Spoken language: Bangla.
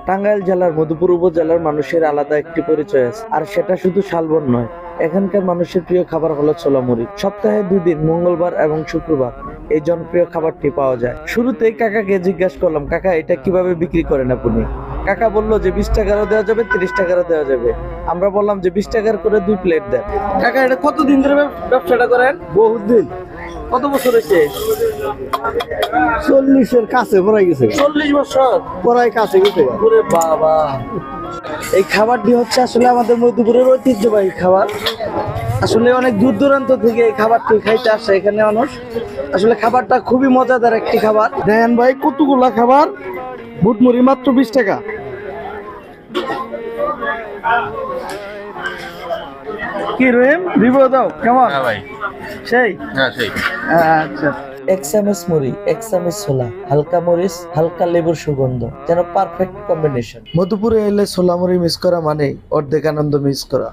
টাঙ্গাইল জেলার মধুপুর উপজেলার মানুষের আলাদা একটি পরিচয় আছে, আর সেটা শুধু শালবন নয়। এখানকার মানুষের প্রিয় খাবার হলো ছোলা মুড়ি। সপ্তাহে 2 দিন, মঙ্গলবার এবং শুক্রবার, এই জনপ্রিয় খাবারটি পাওয়া যায়। শুরুতেই কাকাকে জিজ্ঞাসা করলাম, কাকা এটা কিভাবে বিক্রি করেন আপনি? কাকা বললো যে 20 টাকারও দেওয়া যাবে, 30 টাকারও দেওয়া যাবে। আমরা বললাম যে 20 টাকার করে 2 প্লেট দেন। কাকা এটা কতদিন ধরে ব্যবসাটা করেন? বহুত দিন, কত বছর হয়েছে? 40-এর কাছে পড়াই গেছে, 40 বছর পড়াই কাছে গেছে। ওরে বাবা! এই খাবারটি হচ্ছে আসলে আমাদের মধুপুরের ঐতিহ্যবাহী খাবার। আসলে অনেক দূর দূরান্ত থেকে এই খাবারটি খাইতে আসে এখানে মানুষ। আসলে খাবারটা খুবই মজাদার একটি খাবার। দেখেন ভাই, কতগুলা খাবার, বুট মুড়ি মাত্র 20 টাকা। কি রহিম, রিভিউ দাও কেমন? হ্যাঁ ভাই, সেই হ্যাঁ সেই আচ্ছা। 1 চামচ মুড়ি, 1 চামচ ছোলা, হালকা মরিচ, হালকা লেবুর সুগন্ধ, যেন পারফেক্ট কম্বিনেশন। মধুপুরে এলে ছোলা মুড়ি মিস করা মানে অর্ধেক আনন্দ মিস করা।